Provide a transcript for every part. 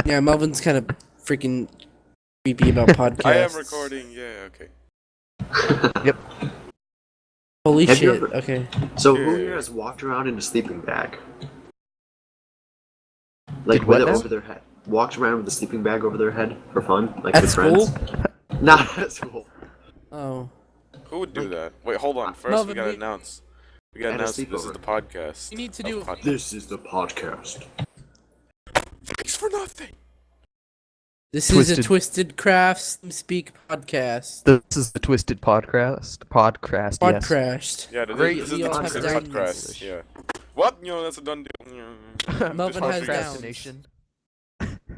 Yeah, Melvin's kind of freaking creepy about podcasts. I am recording. Yeah. Okay. Yep. Holy Have you shit. ever- Okay. So Yeah. who here has walked around in a sleeping bag? Like Did with what it now? over their head. Walked around with a sleeping bag over their head for fun, like At with school? friends. Not at school. Oh. Who would do Like- that? Wait, hold on. First, Melvin, we gotta we- announce. We gotta At a announce that this is sleepover. the podcast. We need to of do- podcast. This is the podcast. Thanks for nothing. This is a Twisted- TwistedCraft Speak podcast. This is the Twisted Podcast. Podcast, Pod yes. crashed. Yeah, this, Great. this is We the all have Twisted downs. Podcast. Yeah. What? That's a done deal. Melvin Just has hoping- downs. Procrastination.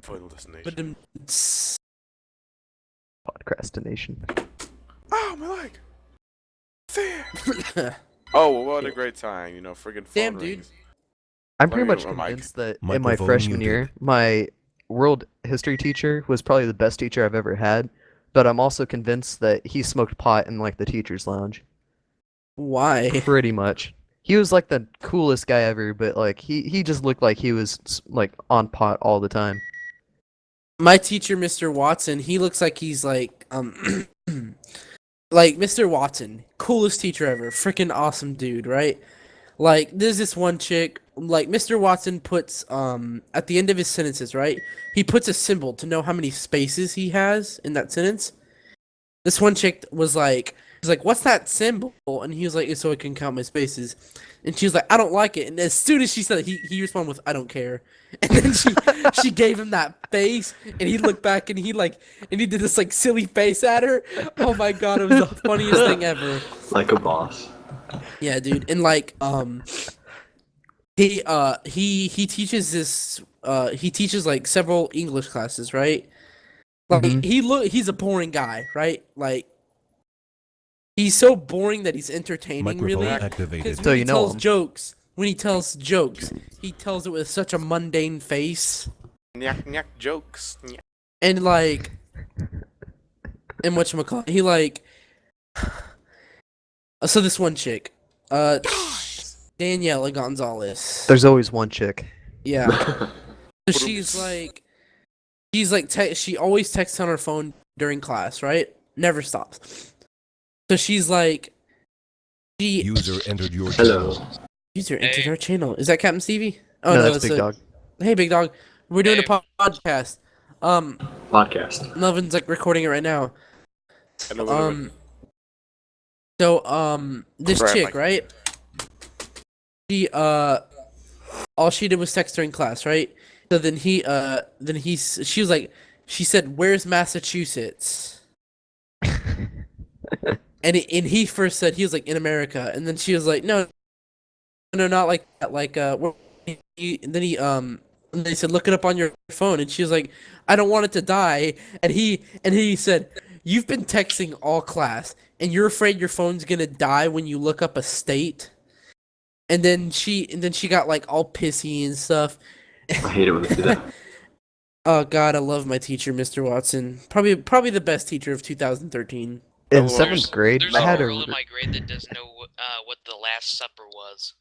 Final destination. But Podcrastination. Oh, my leg. Damn. Oh, what a great time. Friggin' phone Damn, dude. rings. I'm pretty Let me much get my mic. convinced that in my Microphone freshman muted. year, my world history teacher was probably the best teacher I've ever had. But I'm also convinced that he smoked pot in like the teacher's lounge. why? Pretty much. He was like the coolest guy ever, but like he just looked like he was like on pot all the time. My teacher, Mr. Watson, he looks like he's like like Mr. Watson, coolest teacher ever, freaking awesome dude, right? Like there's this one chick, like Mr. Watson puts at the end of his sentences, right? He puts a symbol to know how many spaces he has in that sentence. This one chick was like, "What's that symbol?" And he was like, "It's so I can count my spaces." And she was like, "I don't like it." And as soon as she said it, he responded with, "I don't care." And then she gave him that face, and he looked back and he did this like silly face at her. Oh my god, it was the funniest thing ever. Like a boss. Yeah, dude. And like he teaches this he teaches like several English classes, right? Like Mhm. he's a boring guy, right? Like he's so boring that he's entertaining, Microphone really. activated. Because So when he you know tells him. jokes, he tells it with such a mundane face. Nyak jokes. Nyak. And like and whatchamacallit, he like so this one chick, Daniela Gonzalez. There's always one chick. Yeah. So she always texts on her phone during class, right? Never stops. So she's like, User entered your Hello. channel. user entered our channel. Is that Captain Stevie? Oh no, that's it's Big Dog. Hey, Big Dog. We're doing Hey. a podcast. Podcast. Melvin's like recording it right now. And a little bit. This Right, chick, Mike. right? She all she did was text during class, right? So then she was like, she said, "Where's Massachusetts?" and he first said, he was like, "In America," and then she was like, "No, not like that. Like and then they said, "Look it up on your phone," and she was like, "I don't want it to die," and he said, "You've been texting all class, and you're afraid your phone's gonna die when you look up a state." And then she got like all pissy and stuff. I hate it when they do that. Oh god, I love my teacher, Mr. Watson. Probably the best teacher of 2013. In well, seventh grade, There's I a had girl a. in my grade that doesn't know what the Last Supper was.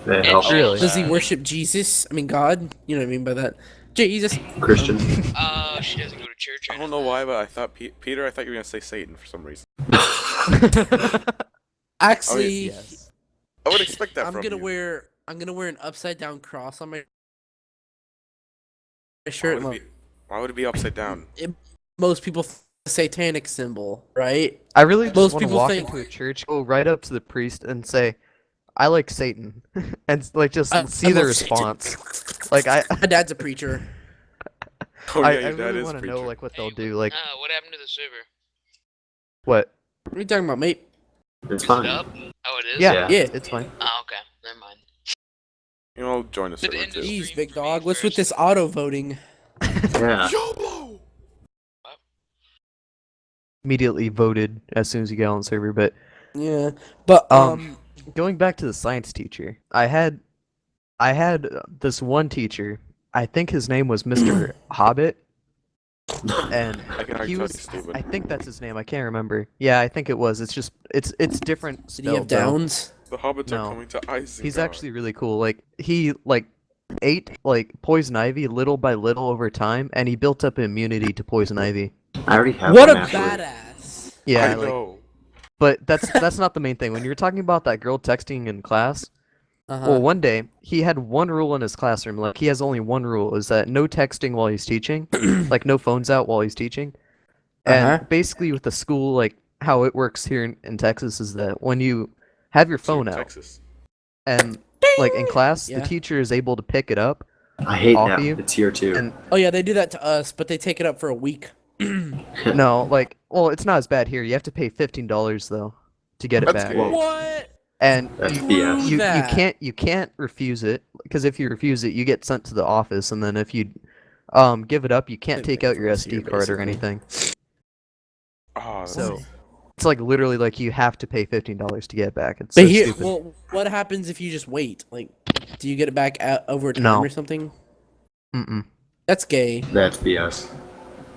They And help. she- Really? Does he worship Jesus? I mean God? You know what I mean by that. Jesus. Christian. She doesn't go to church. I don't know why, but I thought Peter. I thought you were gonna say Satan for some reason. Actually, Yes. I would expect that I'm from gonna you. wear an upside down cross on my Why shirt. would it be upside down? Most people satanic symbol, right? I really just Most want to people walk think- into a church, go right up to the priest, and say, "I like Satan," and like just see the love Satan. response. Like I, My dad's a preacher. Oh I, yeah, I your dad really is want to preacher. know like what they'll do. Like What happened to the server? what? What are you talking about, mate? It's Is it fine. up? Oh, it is? Yeah, Yeah. Yeah. it's fine. Oh, okay. Never mind. I'll join us Did server it too. end Jeez, Stream big for me dog. What's with first. this auto voting? Yeah. YOLO! Immediately voted as soon as you get on the server. But Yeah, but going back to the science teacher, I had this one teacher. I think his name was Mr. Hobbit, and I can already he tell was. you, stupid. I think that's his name. I can't remember. Yeah, I think it was. It's just it's different. did he have spelled, though. downs? The hobbits No. are coming to Isengard. He's actually really cool. Like he like ate like poison ivy little by little over time, and he built up immunity to poison ivy. I already have What a one actually. badass. Yeah, I like, know. but that's not the main thing. When you're talking about that girl texting in class, Uh-huh. well, one day he had one rule in his classroom. Like, he has only one rule: is that no texting while he's teaching, like no phones out while he's teaching. Uh-huh. And basically, with the school, like how it works here in Texas is that when you have your It's here phone in out Texas. and like in class, the Yeah. teacher is able to pick it up I hate off that. of you. It's here too. And Oh yeah, they do that to us, but they take it up for a week. no, like, well, it's not as bad here. You have to pay $15 though to get it That's back. gay. What? And That's you, BS. Screw you that. you can't refuse it, because if you refuse it, you get sent to the office, and then if you give it up, you can't take out your SD card or anything. Oh, that's So it's like literally like you have to pay $15 to get it back. It's But so here, stupid. well, what happens if you just wait? Like, do you get it back over time No. or something? Mm-mm. That's gay. That's BS.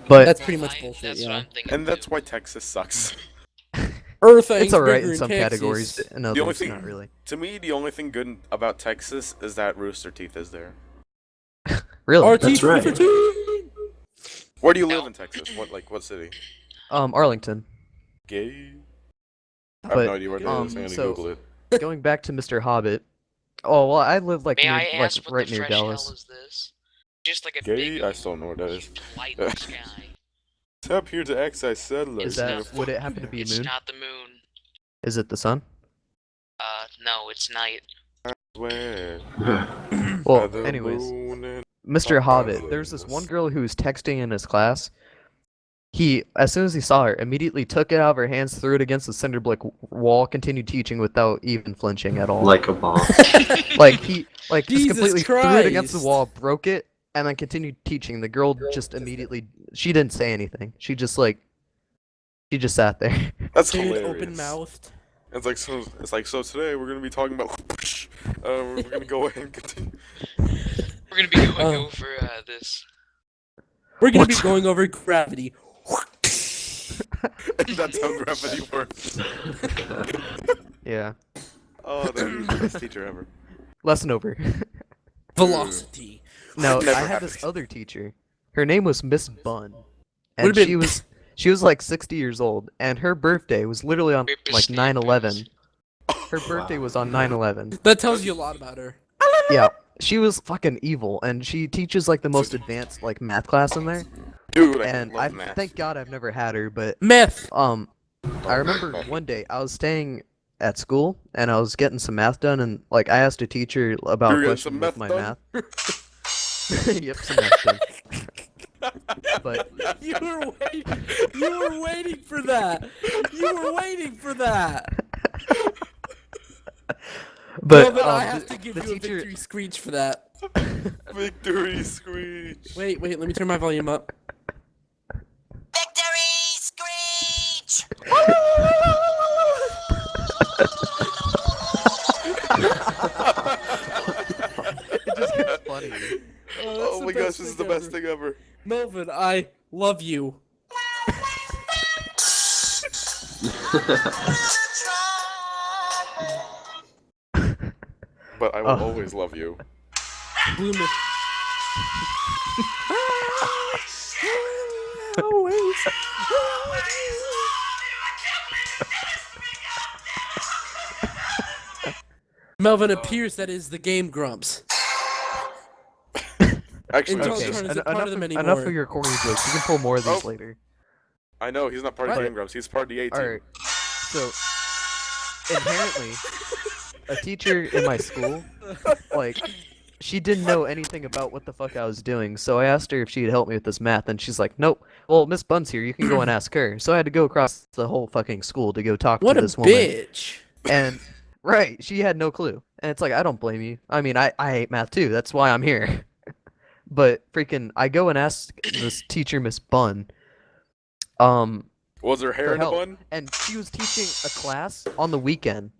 But That's pretty much bullshit. That's what Yeah. I'm thinking. And that's too. why Texas sucks. Everything's it's alright bigger in some Texas. categories, but in The only others, thing, not really. to me, the only thing good about Texas is that Rooster Teeth is there. Really? That's right. Where do you live in Texas? What city? Arlington. Gay? I have But, no idea where that is. I'm gonna so- Google it. Going back to Mr. Hobbit. Oh well, I live like May near, I like ask what right the near fresh hell Dallas. is this? Just like a Gay? big, I still don't know where that is. huge light in the sky. Tap here to access settlers. Is that would it happen to be a It's moon? not the moon. Is it the sun? No, it's night. Where? Well, Are the anyways, moon and- Mr. Hobbit. There's this one girl who was texting in his class. He, as soon as he saw her, immediately took it out of her hands, threw it against the cinder block wall, continued teaching without even flinching at all. Like a bomb. Like he, like just Jesus completely threw it against the Christ. wall, broke it, and then continued teaching. The girl just immediately, she didn't say anything. She just like, she just sat there. That's Dude, hilarious. open mouthed. It's like so today we're gonna be talking about. We're gonna go ahead and continue. We're gonna be going over this. We're gonna be going over gravity. That's how gravity works. Yeah. Oh, that'd be the best teacher ever. Lesson over. Velocity. No, Never I had happened. this other teacher. Her name was Miss Bunn, and Would've been- she was like 60 years old, and her birthday was literally on like 9/11. Her birthday was on 9/11. That tells you a lot about her. Yeah, she was fucking evil, and she teaches like the most advanced like math class in there. Dude, And love math. thank God I've never had her, but Meth. I remember one day I was staying at school and I was getting some math done, and like I asked a teacher about You're a getting question some with meth my done? math. Yep, some math done. But You were waiting. You were waiting for that. You were waiting for that. but Well, then I have to give the you a teacher victory screech for that. Victory screech. Wait, let me turn my volume up. Victory screech! it just gets funny. Oh my gosh, this is the best thing ever. Melvin, I love you. But I will Oh. always love you. Bloomer. Melvin appears that is the Game Grumps. Actually, Until that's he just, turns- a part of them enough anymore. of your corny jokes. You can pull more of these Oh. later. I know he's not part of What? Game Grumps. He's part of the A team. Alright, so inherently, a teacher in my school, like, she didn't know anything about what the fuck I was doing, so I asked her if she'd help me with this math, and she's like, nope. Well, Miss Bun's here, you can go and ask her. So I had to go across the whole fucking school to go talk What to a this woman. bitch. And, right, she had no clue. And it's like, I don't blame you. I mean, I hate math too, that's why I'm here. But, freaking, I go and ask this teacher, Miss Bun, Was her hair for in a help. bun? And she was teaching a class on the weekend,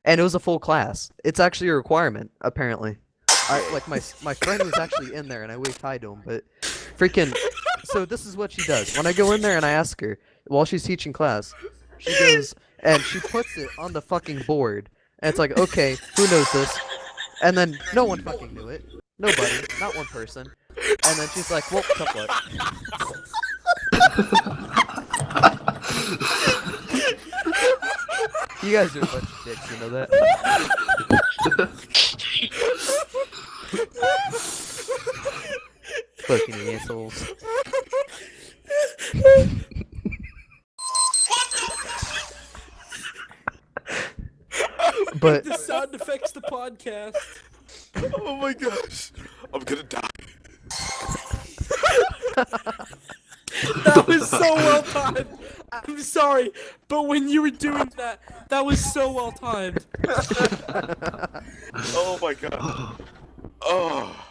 and it was a full class. It's actually a requirement, apparently. Like my friend was actually in there, and I waved hi to him. But freaking, so this is what she does. When I go in there and I ask her while she's teaching class, she goes and she puts it on the fucking board, and it's like, okay, who knows this? And then no one fucking knew it. Nobody, not one person. And then she's like, well, tough luck. You guys are a bunch of dicks, you know that? Fucking assholes. But The sound effects the podcast. Oh my gosh. I'm gonna die. That was so well timed. I'm sorry, but when you were doing that, that was so well timed. Oh my god. Oh.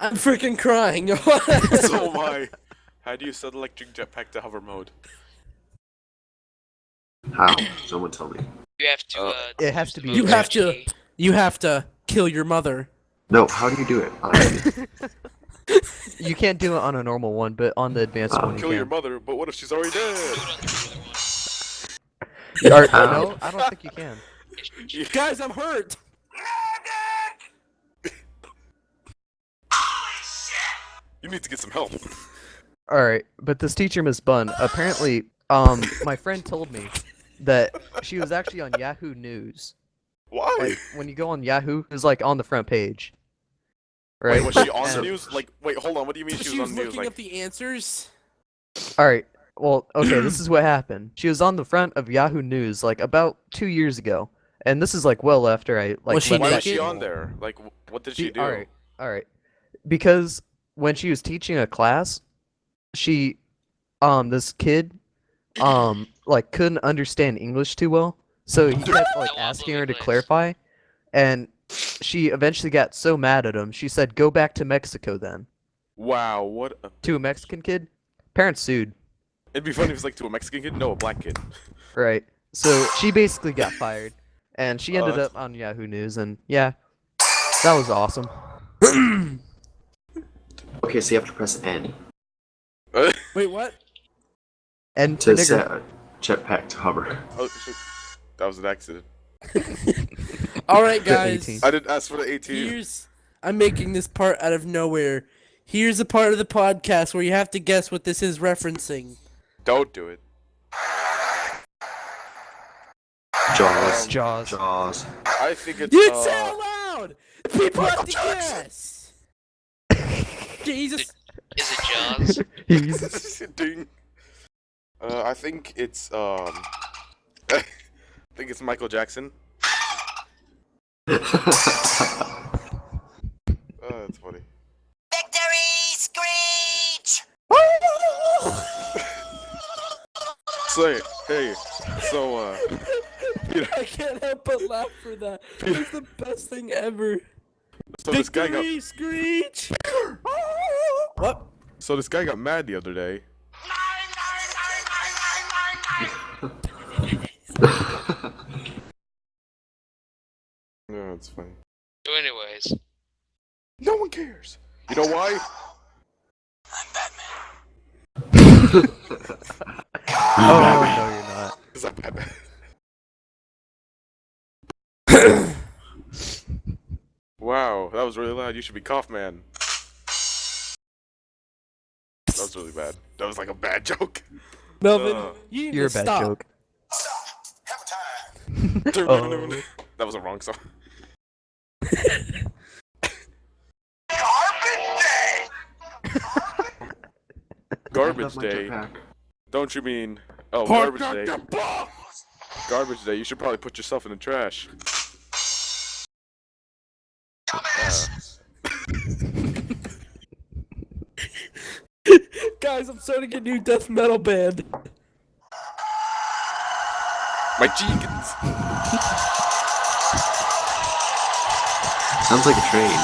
I'm freaking crying. So am I. How do you set electric jetpack to hover mode? How? Someone tell me. You have to. It has use to the be- You mode have to. key. You have to kill your mother. No, how do you do it? you can't do it on a normal one, but on the advanced one you Kill your can. mother, but what if she's already dead? Do it on the regular one. Or- How? no, I don't think you can. Guys, I'm hurt. You need to get some help. Alright, but this teacher, Miss Bunn, apparently, my friend told me that she was actually on Yahoo News. Why? Like, when you go on Yahoo, it's like on the front page. Right? Wait, was she on the And- news? Like, wait, hold on. What do you mean She she was was on the news? looking Like, up the answers. Alright, well, okay, this is what happened. She was on the front of Yahoo News, like, about 2 years ago. And this is, like, well after I, like, Was she left why that was she naked? on there? Like, what did she do? Alright. Because when she was teaching a class, she, this kid, like, couldn't understand English too well. So he kept, like, No, asking her to English. clarify. And she eventually got so mad at him, she said, go back to Mexico then. Wow, what a... To a Mexican kid. Parents sued. It'd be funny if it's like to a Mexican kid? No, a black kid. Right. So she basically got fired. And she ended that's- up on Yahoo News, and yeah, that was awesome. Okay, so you have to press N Wait, what? And to nigger. set a jetpack to hover. Oh, shit. That was an accident. All right, The guys. 18. I didn't ask for the 18. I'm making this part out of nowhere. Here's a part of the podcast where you have to guess what this is referencing. Don't do it. Jaws. Jaws. Jaws. I think it's, You didn't say it out loud! People have to Jackson. guess! Jesus. Is it Jaws? He's Ding. I think it's, I think it's Michael Jackson. Oh, that's funny. Victory Screech! So, hey, so, Peter, I can't help but laugh for that. It's the best thing ever. so this guy got, Victory Screech! What? so this guy got mad the other day. No, it's funny. So anyways, No one cares. You know why? Oh no, you're not. Because I'm Batman. Wow, that was really loud. You should be Kaufman. That was really bad. That was like a bad joke. Melvin, Uh, you need You're a to bad stop. joke. Oh. That was a wrong song. Garbage Love my day. jetpack. Don't you mean? Oh, Park garbage day. up the bus! Garbage day. You should probably put yourself in the trash. Guys, I'm starting a new death metal band. My chickens. Sounds like a train.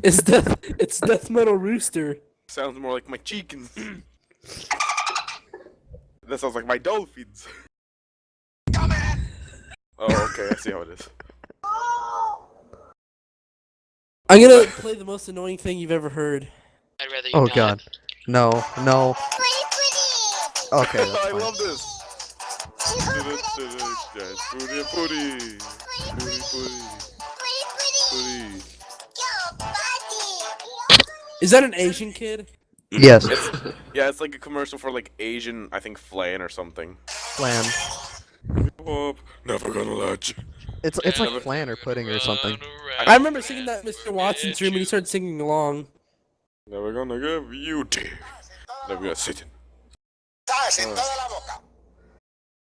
It's death metal rooster. Sounds more like my chickens. That sounds like my dolphins. Oh, okay. I see how it is. I'm gonna play the most annoying thing you've ever heard. I'd rather you Oh not. god. No. Okay, that's I fine. love this. Pooty, pooty. Pooty, pooty. Pooty. Is that an Asian kid? Yes. Yeah, it's like a commercial for like Asian, I think, flan or something. Flan. Whoop, never gonna let you. It's like Never- flan or pudding or something. I remember singing that in Mr. Watson's room when he started singing along. Never gonna give you tea. Never gonna sit in.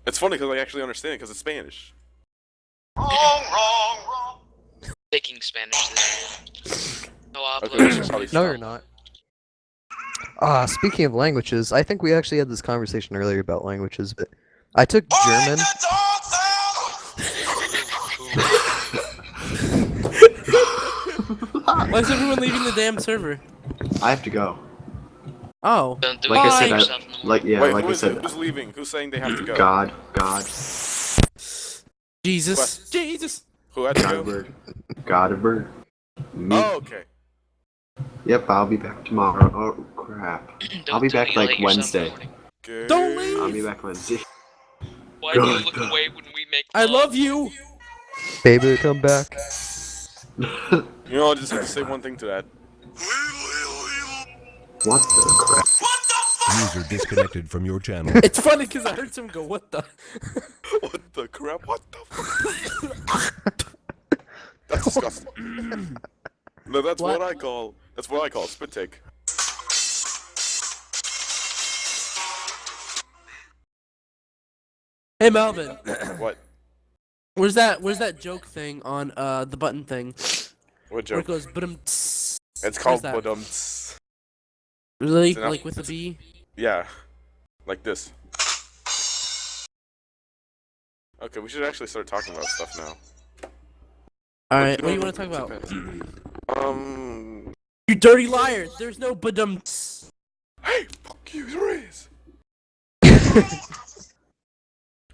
It's funny because I actually understand it because it's Spanish. Taking Spanish there. No Okay, we should hablo. probably No, stop. you're not. Speaking of languages, I think we actually had this conversation earlier about languages, but I took German. Why is everyone leaving the damn server? I have to go. Oh. Don't do Like I it said, yourself in the morning. like yeah, Wait, like I who's said, leaving? Who's saying they have to go? God, Jesus. What? Jesus. Who had to God go? of bird, God of bird. Me. Oh, okay. Yep, I'll be back tomorrow. Oh crap. Don't I'll be back delete like yourself in the Wednesday. morning. Okay. Don't I'll be leave. back Wednesday. Why do you God, look God. away when we make I love you. Baby, come back. You know, I just have to say one thing to that. What the crap? User disconnected from your channel. It's funny because I heard someone go, "What the?" What the crap? What the fuck? That's disgusting. No, that's What? what I call. That's what I call a spit take. Hey Melvin, What? where's that joke thing on the button thing? What Where it joke? goes, but It's called that? badumts. Really? It's enough- Like with a B? Yeah, like this. Okay, we should actually start talking about stuff now. All right. What do you want to talk about? Um. You dirty liar! There's no badumts. Hey, fuck you, there is.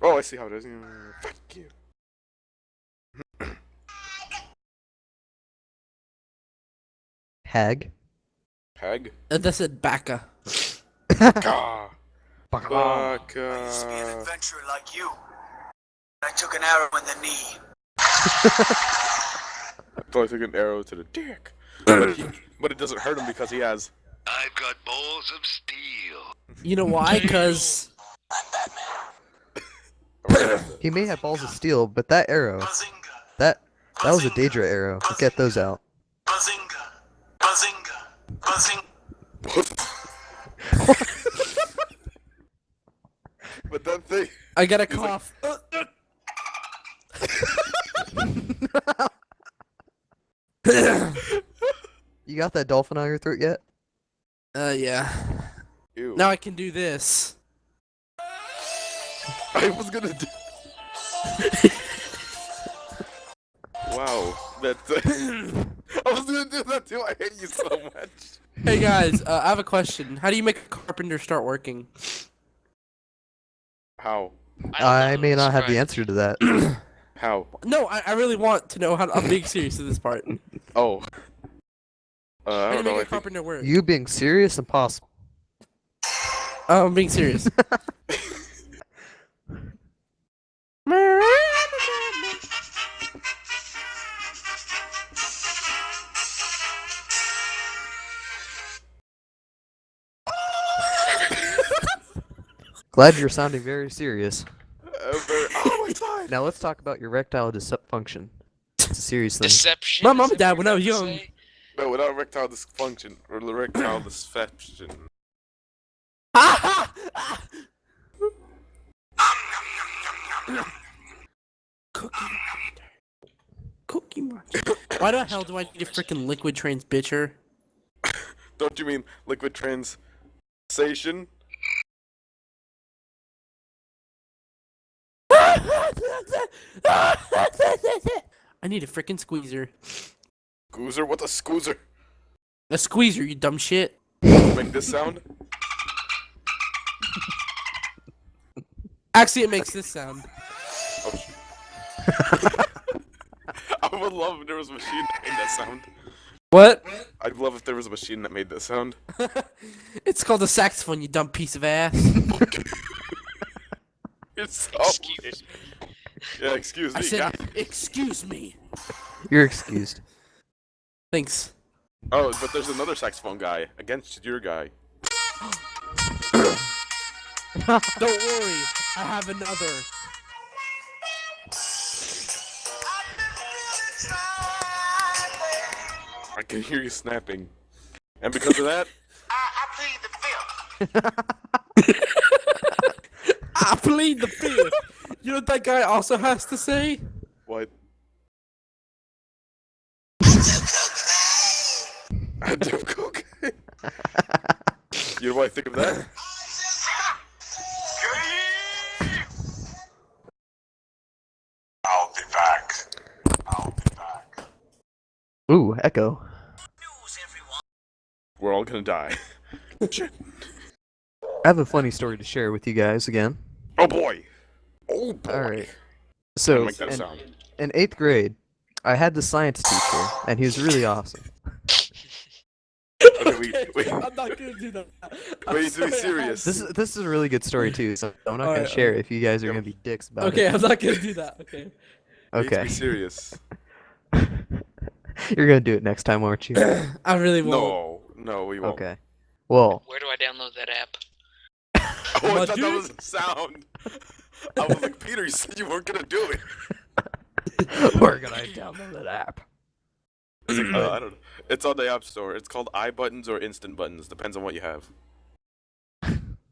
Oh, I see how it is. Fuck you. Hag. Peg. That said bacca. Ka. Baka. adventurer like you. I took an arrow in the knee. So I took an arrow to the dick. But it doesn't hurt him because he has. I've got balls of steel. You know why? Cause He may have balls of steel, but that arrow, Bazinga. that was a Daedra arrow. Get those out. Bazinga. Bazinga. Bazinga. But that thing. I got a He's like- cough. You got that dolphin on your throat yet? Yeah. Ew. Now I can do this. I was gonna do. Wow. That's. I was gonna do that too. I hate you so much. Hey guys, I have a question. How do you make a carpenter start working? How? I may not have the Describe. answer to that. How? No, I really want to know how. I'm being serious to this part. Oh. I How do you don't know. make I a think. carpenter work? You being serious? Impossible. Oh, I'm being serious. Glad you're sounding very serious. Oh my god. Now let's talk about your erectile dysfunction. It's a serious thing. Deception. My mom is and that dad, what when I was you're trying young. to say? No, without erectile dysfunction or erectile dysfunction. Cookie Monster. Why the hell do I need a freaking liquid trans bitcher? Don't you mean liquid translation? I need a freaking squeezer. Scoozer? What's a scoozer? A squeezer, you dumb shit. Make this sound? Actually, it makes this sound. Oh, I would love if there was a machine that made that sound. What? I'd love if there was a machine that made that sound. It's called a saxophone, you dumb piece of ass. It's so Excuse weird. me. Yeah, excuse me. I said, God. excuse me. You're excused. Thanks. Oh, but there's another saxophone guy against your guy. Don't worry, I have another. I can hear you snapping. And because of that, I plead the fifth. I plead the fifth. You know what that guy also has to say? what? I do cocaine. You know what I think of that? I'll be back. I'll be back. Ooh, Echo. News, everyone. We're all gonna die. Shit. I have a funny story to share with you guys again. Oh boy. Oh boy. Alright. I'll So, make that a sound. in 8th grade, I had the science teacher, and he was really awesome. Okay, wait. I'm not gonna do that. I'm Wait, to sorry, be I serious. This is a really good story too, so I'm not gonna Alright, share it if you guys are Yeah. gonna be dicks have- about Okay, it. I'm not gonna do that. Okay. You need to Okay. be serious. You're gonna do it next time, aren't you? I really won't. No, we won't. Okay. Well, Where do I download that app? Oh, I My thought that dude. was a sound. I was like, Peter, you said you weren't gonna do it. we're gonna download that app. It's like, I don't know. It's on the App Store. It's called iButtons or Instant Buttons. Depends on what you have.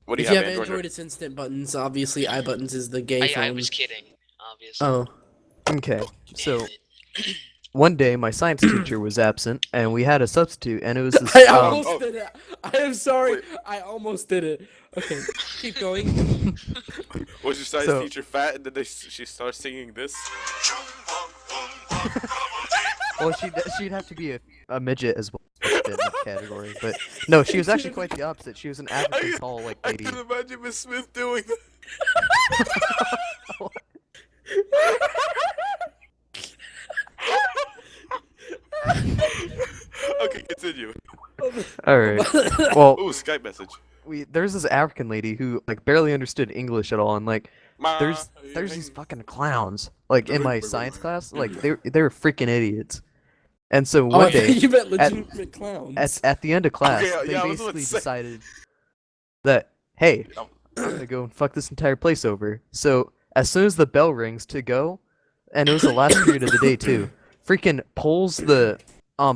What do If you you have, have Android? Android, it's instant buttons. Obviously, iButtons is the gay I phone. was kidding, obviously. Oh. Okay. So Damn it. one day my science teacher was absent, and we had a substitute, and it was this. I Oh. almost did it. I am sorry. Wait. I almost did it. Okay, keep going. Was your science So- teacher fat and then she starts singing this? Well, she'd have to be a midget as well to fit in that category, but no, she was actually quite the opposite. She was an averagely tall like I lady. can imagine Miss Smith doing that. Okay, continue. All right. Well, Ooh, Skype message. there's this African lady who like barely understood English at all, and like there's these fucking clowns like in my science class, like they were freaking idiots. And so Oh, one I thought day you meant legitimate clowns. at the end of class, Okay, they yeah, I was about basically to say. decided that hey, Oh. I'm gonna go and fuck this entire place over. So as soon as the bell rings to go, and it was the last period of the day too, freaking pulls the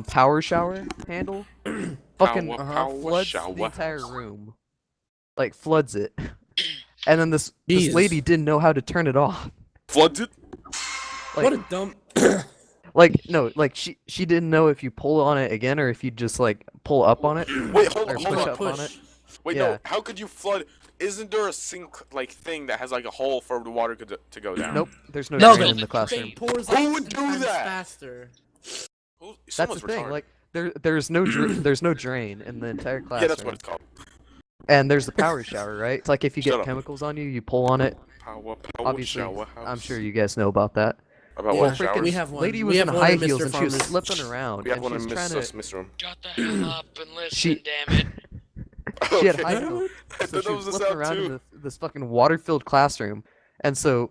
power shower handle, fucking Power floods shower. the entire room, like floods it, and then this Jesus. lady didn't know how to turn it off. Floods it? Like, What a dumb. she didn't know if you pull on it again or if you just like pull up on it Wait, hold or on, push hold on. up on it. Wait, Yeah. no, how could you flood? Isn't there a sink like thing that has like a hole for the water to go down? Nope, there's no No, drain the in the classroom. thing pours Who like would 10 do times that? faster. That's That's the thing. Like there's no there's no drain in the entire classroom. yeah, that's what it's called. And there's the power shower, right? It's like if you Shut get up. chemicals on you, you pull on it. Power Obviously, shower I'm house. sure you guys know about that. About Yeah, what freaking- showers? we have one. Lady We was in have one high in heels Mr. and she was Farmer's. slipping around, We have and one she in was trying to. Miss Room. Shut the hell up and listen, She- damn it. She had Okay. high heels, I so thought she that was was a slipping sound around in too. this fucking water-filled classroom, and so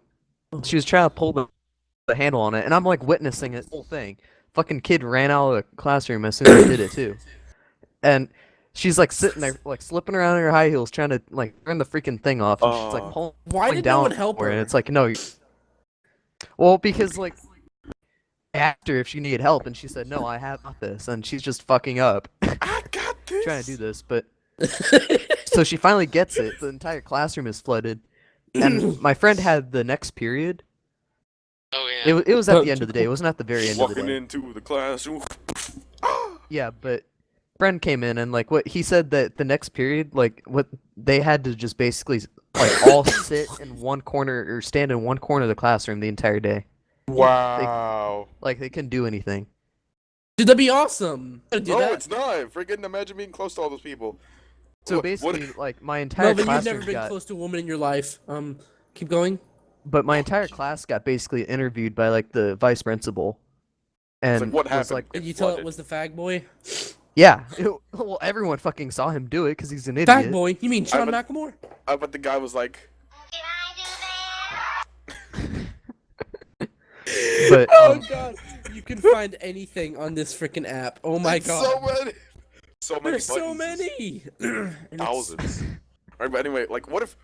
she was trying to pull the handle on it, and I'm like witnessing this whole thing. Fucking kid ran out of the classroom as soon as I did it too, and she's like sitting there like slipping around in her high heels trying to like turn the freaking thing off, and she's like pulling Why did down no one help for it, her? and it's like no. Well, because like asked her if she needed help, and she said no, I have got this, and she's just fucking up I got this. trying to do this, but. So she finally gets it. The entire classroom is flooded, and my friend had the next period. Oh yeah. It was at the end of the day. It wasn't at the very end of the Walking day. into the classroom. Yeah, but friend came in and like what he said that the next period, like what they had to just basically like all sit in one corner or stand in one corner of the classroom the entire day. Wow. Like they couldn't do anything. Dude, that'd be awesome. Gotta do No, that. it's not. Freaking imagine being close to all those people. So What- basically, what- like my entire Melvin, you've never classroom been got, close to a woman in your life. Keep going. but my entire class got basically interviewed by like the vice principal, and It's like, what was happened? like, Did It you tell it flooded. was the fag boy? yeah, well everyone fucking saw him do it because he's an Fag idiot. boy? You mean Sean but- McLemore? But the guy was like, But Oh um, god. you can find anything on this freaking app. Oh my god. So many. So many There's so buttons. many. And it's- Thousands. Alright, but anyway, like, what if,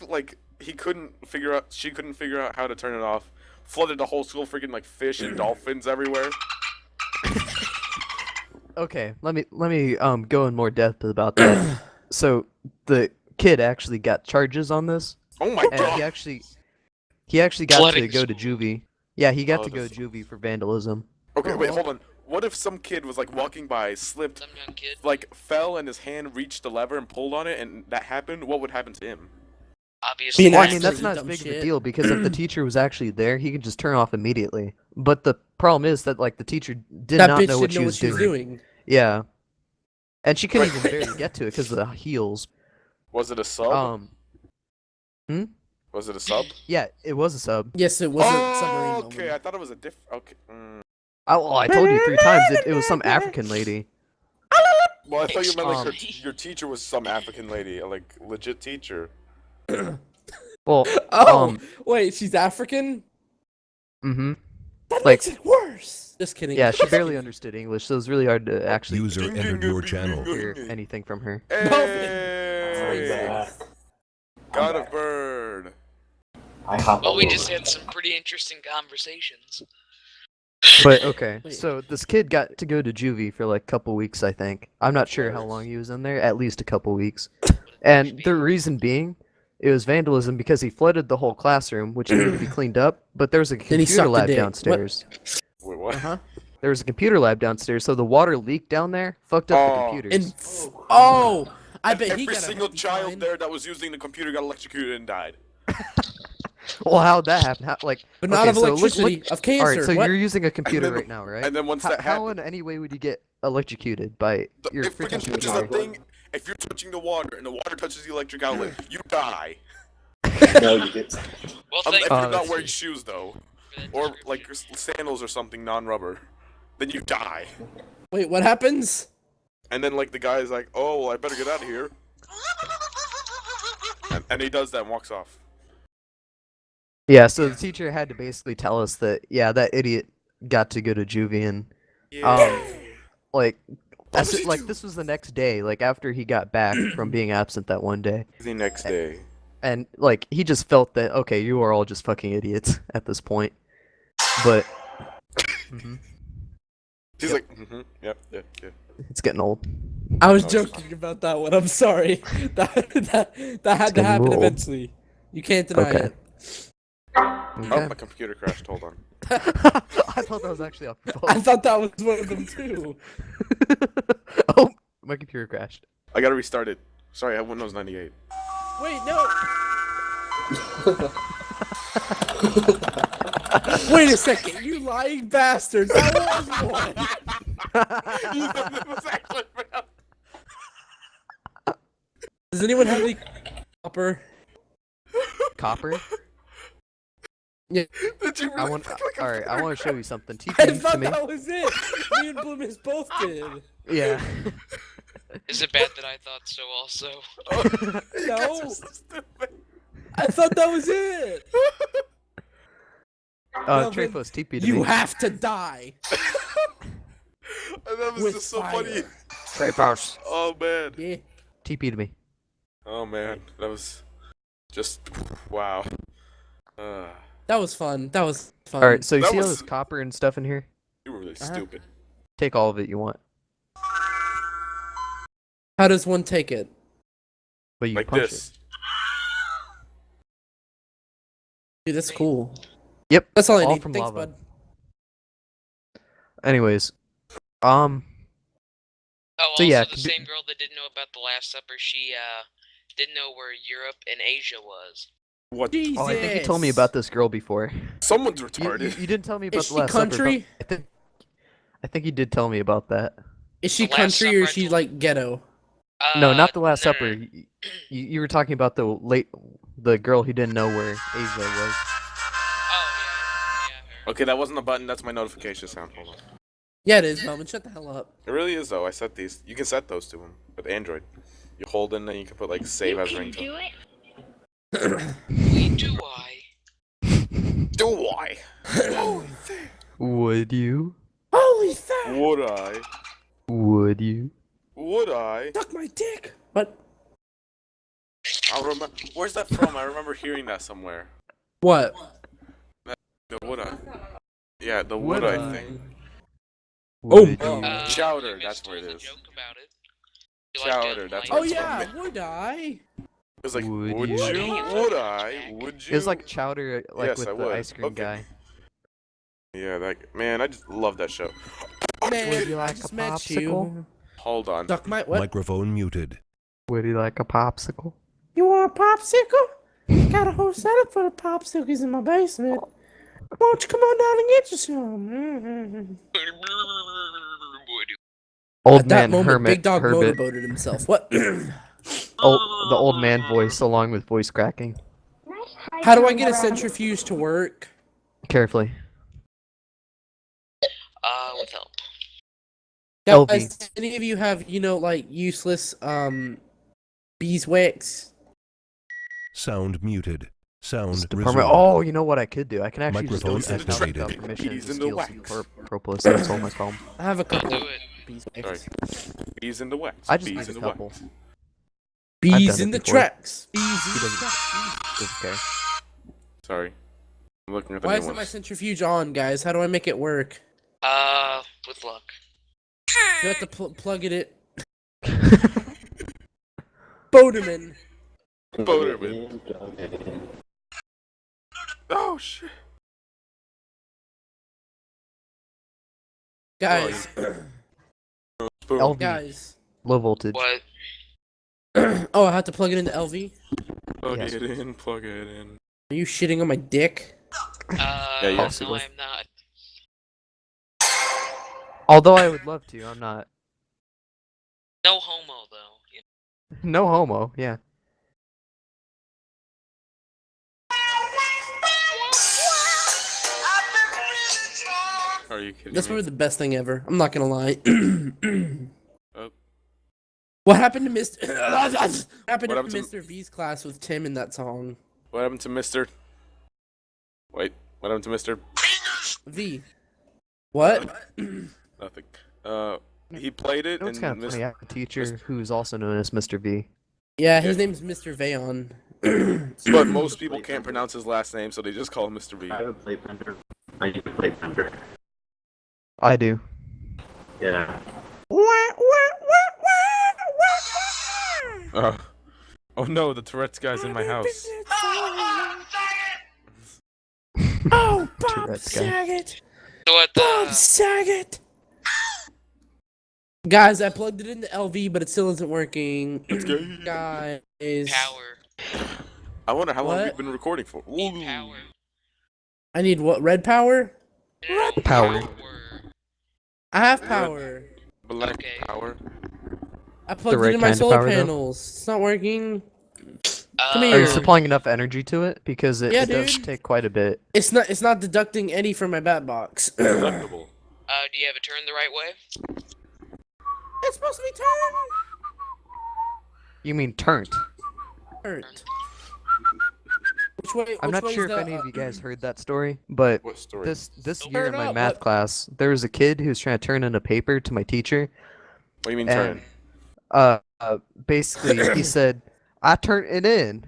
like, she couldn't figure out how to turn it off, flooded the whole school, freaking, like, fish and dolphins everywhere? Okay, let me go in more depth about that. So the kid actually got charges on this, Oh my and god! he actually got Flooding to go to school. juvie. Yeah, he got Oh, to go this- juvie for vandalism. Okay, wait, hold on. What if some kid was, like, walking by, slipped, Some young kid. like, fell, and his hand reached the lever and pulled on it, and that happened? What would happen to him? Obviously. Being Well, I That's mean, that's crazy not as dumb big of shit. a deal because if the teacher was actually there, he could just turn off immediately. But the problem is that like the teacher did that not bitch know what didn't know what she was doing. Yeah, and she couldn't Right. even barely get to it because of the heels. Was it a sub? Was it a sub? Yeah, it was a sub. Yes, it was a submarine Oh, okay, I moment. thought it was a okay. I told you 3 times it was some African lady. Well, I thought you meant, like, Excuse me. your teacher was some African lady, like, legit teacher. Well, Oh, wait, she's African? mm-hmm. That Like- makes it worse. Just kidding. Yeah, she barely understood English, so it was really hard to actually User entered your channel. hear anything from her. Hey! Got a bird. I hop Well, all we over. just had some pretty interesting conversations. But okay, Wait. so this kid got to go to juvie for like a couple weeks, I think. I'm not sure how long he was in there, at least a couple weeks. And the reason being, it was vandalism because he flooded the whole classroom, which needed to be cleaned up. But there was a Then he computer sucked a lab dick. What? downstairs. Wait, what? Uh-huh. There was a computer lab downstairs, so the water leaked down there, fucked up the Oh. computers. And oh, I bet Every he got single a child fine. there that was using the computer got electrocuted and died. Well, how'd that happen? How, like, But not okay, of so electricity, of cancer. All right, so What? you're using a computer then- right now, right? And then once How, that how happened, in any way would you get electrocuted by your it freaking freaking touches computer? a thing. If you're touching the water and the water touches the electric outlet, you die. No, you get. Well, If thank you're Oh, not that's wearing true. shoes though, for that or description. like sandals or something non-rubber, then you die. Wait, what happens? And then like the guy's like, "Oh, well, I better get out of here," and he does that and walks off. Yeah, so the teacher had to basically tell us that, yeah, that idiot got to go to juvie and, like, What does he like do? this was the next day, like after he got back from being absent that one day, The next day. and like he just felt that okay, you are all just fucking idiots at this point, but Mhm. He's Yep. like, yep, yeah. It's getting old. I was Oh, joking about that one. I'm sorry. That had to getting happen old. eventually. You can't deny Okay. it. Oh, Okay. my computer crashed. Hold on. I thought that was actually off your I phone. thought that was one of them too. Oh, my computer crashed. I gotta restart it. Sorry, I have Windows 98. Wait, no. Wait a second, you lying bastard! That was one. It was actually real. Does anyone have any copper? Copper? Did you I really want. think like a All right, I computer want to show you something. I TP to thought me. that was it. Me and Bloomis both did. Yeah. Is it bad that I thought so also? You guys No. are so stupid. I thought that was it. Well, then, Trefos, TP to You me. have to die. And that was With just so fire. funny. Trefos. Oh man. Yeah. TP to me. Oh man. That was just wow. That was fun. That was fun. All right, so you That see all was- this copper and stuff in here? You were really Uh-huh. stupid. Take all of it you want, How does one take it? but you Like punch this. Dude, that's cool. it. Yep. That's all I all need. from Thanks, lava. bud. Anyways, Oh, So, yeah, also the same girl that didn't know about the Last Supper, she didn't know where Europe and Asia was. What? Jesus. oh, I think you told me about this girl before. Someone's You, retarded. you didn't tell me about Is the she Last Supper, but country? I think you did tell me about that. Is she The Last country Supper, or I is she told- like ghetto? No, not the Last no, Supper. no, no. You were talking about the girl who didn't know where Asia was. Oh, yeah, her. Okay, that wasn't a button. That's my notification sound. Hold on. Yeah, it is, Melvin. Shut the hell up. It really is though. I set these. You can set those to them with Android. You hold in and you can put like save as ringtone. Wait, do I? Do I? Would you? Holy fuck! Would I? Would you? Would I? Suck my dick! What? I remember. Where's that from? I remember hearing that somewhere. What? The would I? Yeah, the Would would I I? thing. Would Oh. you? Chowder, you that's missed where it the is. joke about it. You like Chowder, doing that's like- Oh where it's yeah, from. would I? It was like, Would would you? you? Would I? Would you? It was like chowder, like Yes, with I the would. ice cream Okay. guy. Yeah, that man, I just love that show. Man, Would you I like just a met popsicle? you. Hold on. Suck my what? Microphone muted. Would you like a popsicle? You want a popsicle? Got a whole setup for the popsicles in my basement. Why don't you come on down and get you some? Would you? Old At that man moment, Hermit Big Dog Herbit. motorboated himself. What? The old man voice along with voice cracking. How do I get a centrifuge to work? Carefully. With help. LV. Guys, any of you have, like useless beeswax? Sound muted. Sound Department. resumed. Oh, you know what I could do? I can actually Microphone just go to the activated. without permission Bees to in the steal some wax. propolis. That's all my problem. I have a couple do it. beeswax. Sorry. Bees in the wax. I just Bees need in a the couple. wax. Bees done in it the before. tracks. Bees in He the doesn't, tracks. doesn't care. Sorry. I'm looking at the Why new isn't my ones. centrifuge on, guys? How do I make it work? With luck. You have to plug it in. Boderman. Boderman. Oh shit. Guys. Boom. LV. Guys. Low voltage. What? Oh, I have to plug it into LV? Plug Yes. it in, plug it in. Are you shitting on my dick? Yeah, No, possibly. I'm not. Although I would love to, I'm not. No homo, though. You No homo, yeah. Are you kidding That's me? probably the best thing ever. I'm not gonna lie. Oh. What happened to Mr. what happened What to happened to- Mr. V's class with Tim in that song? What happened to Mr. Wait, what happened to Mr. V. What? Nothing. He played it You know, it's and kind of funny. I have a teacher who's also known as Mr. V. Yeah, his name's Mr. Vayon. but most people can't pronounce his last name, so they just call him Mr. V. I have a plate bender. I need a plate bender. I do. Yeah. Oh no, the Tourette's guy's in my house. Oh, Bob Tourette's guy. Saget! So what Bob the... Saget! Guys, I plugged it into LV, but it still isn't working. Guys. Power. I wonder how long What? we've been recording for. Need power. I need what? Red power? No, Power. I have power. Black Okay. power. I plugged right it in my kind of solar power, though? panels. It's not working. Come Are here. you supplying enough energy to it? Because it, Yeah, it does dude. take quite a bit. It's not deducting any from my bat box. it's Delectable. Do you have it turned the right way? supposed to be turned. You mean turnt? Hurt. Which way? I'm which not way sure is if the, any of you guys heard that story, but What story? this Don't year in turn my up, math what- class, there was a kid who was trying to turn in a paper to my teacher. What do you mean And turn? basically he said, "I turned it in,"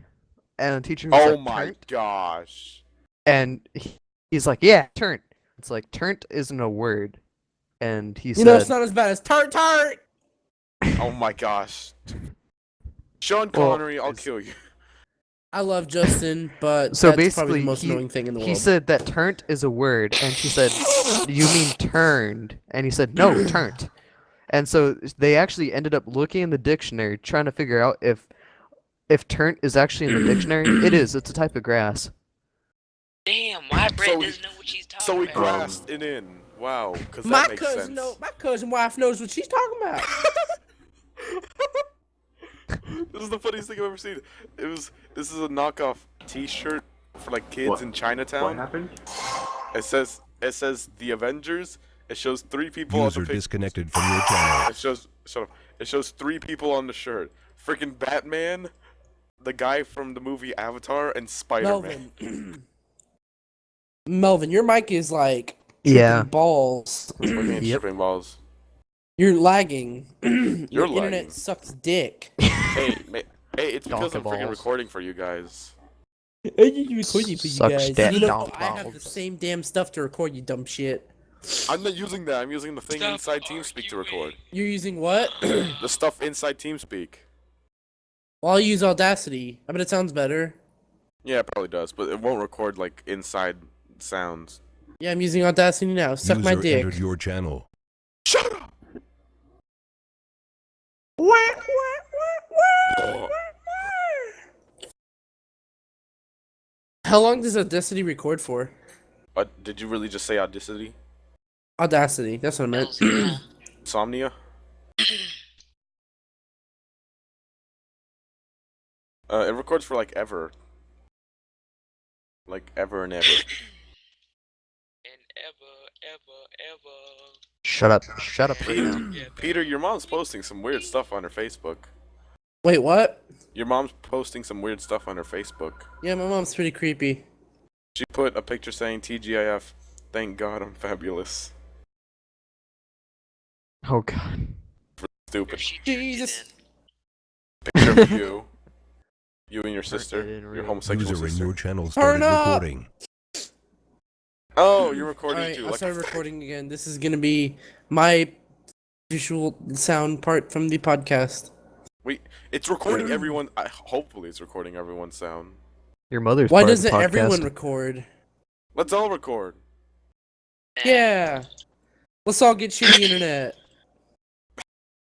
and the teacher was Oh like, my "Turnt?" gosh. And he's like, "Yeah, turnt." It's like turnt isn't a word, and he You said, know, it's not as bad as tart tart. Oh my gosh. Sean Well, Connery, I'll it's- kill you. I love Justin, but So that's probably basically, the most annoying thing in the he world. said that turnt is a word, and she said, "You mean turned?" And he said, "No, turnt." And so they actually ended up looking in the dictionary, trying to figure out if turnt is actually in the dictionary. It is. It's a type of grass. Damn, why Brett So he- doesn't know what she's talking So he about? grasped it in. Wow, because my that makes cousin, sense. my cousin wife knows what she's talking about. This is the funniest thing I've ever seen. This is a knockoff T-shirt for like kids What? in What Chinatown. happened? It says the Avengers. It shows 3 people on User the picture. disconnected from your channel. It shows shut up. It shows 3 people on the shirt. Freaking Batman, the guy from the movie Avatar, and Spider-Man. Melvin. Melvin, your mic is like Yeah. Balls. What do you mean Yep. tripping balls? You're lagging. Your lagging. internet sucks dick. Hey, it's because I'm Donkey freaking balls. recording for you guys. I just recording for you Sucks guys. dick, You know, donk I have the balls. same damn stuff to record, you dumb shit. I'm not using that. I'm using the thing Stop inside TeamSpeak to record. You're using what? The stuff inside TeamSpeak. Well, I'll use Audacity. I bet it sounds better. Yeah, it probably does, but it won't record like inside sounds. Yeah, I'm using Audacity now. Suck my User dick. entered your channel. Shut up! How long does Audacity record for? Did you really just say Audacity? Audacity, that's what I meant. Hells yeah. Insomnia? It records for like ever. Like ever and ever. And ever. Shut up right now. Peter, your mom's posting some weird stuff on her Facebook. Wait, what? Your mom's posting some weird stuff on her Facebook. Yeah, my mom's pretty creepy. She put a picture saying TGIF, thank God I'm fabulous. Oh god. Stupid. Jesus. Picture of you. You and your sister. in Your real. homosexual User in sister. your channel Turn started up! recording. Oh, you're recording Alright, too. I Like started recording again. This is gonna be my visual sound part from the podcast. Wait, it's recording everyone. Hopefully, it's recording everyone's sound. Your mother's Why part of the doesn't everyone podcast. record? Let's all record. Yeah. Let's all get shitty internet.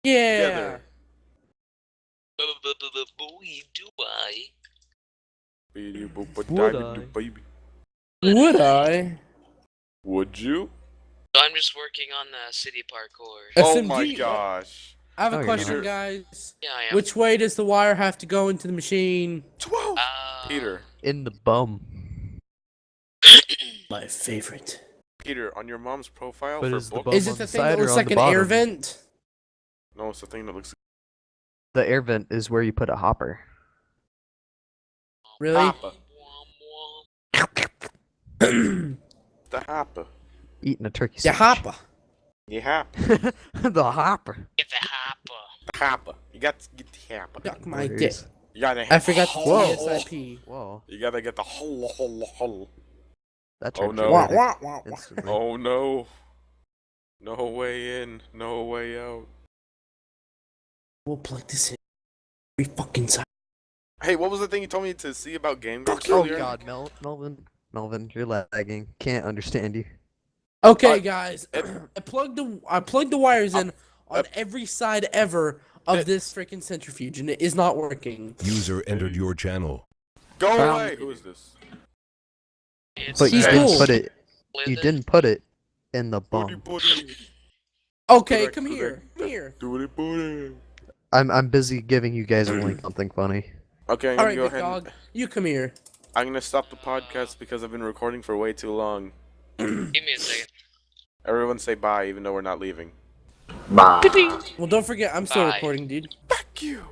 Yeah. Together. Boy, do I. Would I? Would you? So I'm just working on the city parkour. Oh my SMG. gosh. I have No, a you're question, not. guys. Yeah, I am. Which way does the wire have to go into the machine? 12. Peter. In the bum. My favorite. Peter, on your mom's profile But for is the book. bum Is on it the the thing that side or looks on like the an air bottom? vent? No, it's the thing that looks The air vent is where you put a hopper. Really? Hopper. The The hopper. Eating a turkey sandwich. hopper. Yeah. The hopper. Get the hopper. The hopper. You got to get the hopper. Suck my Boys. dick. You gotta I forgot the Whoa. TSIP. Whoa. You gotta get the hole. That Oh, turned no. Wah, dramatic wah, wah, wah. instantly. Oh no. No way in, no way out. We'll plug this in. Every fucking time. Hey, what was the thing you told me to see about Game Grumps Oh earlier? god, Melvin, you're lagging. Can't understand you. Okay, guys. it- I plugged the wires in on every side ever of this freaking centrifuge, and it is not working. User entered your channel. Go Found- away! Who is this? It's But you He's didn't cool. put it. with You it. didn't put it in the Booty bum. booty. Okay, Correct, come here. correct. Come here. Booty booty. I'm busy giving you guys a link something funny. Okay, I'm All gonna right, go big ahead. dog. You come here. I'm gonna stop the podcast because I've been recording for way too long. Give me a second. Everyone say bye, even though we're not leaving. Bye. Well, don't forget, I'm still Bye. recording, dude. Fuck you.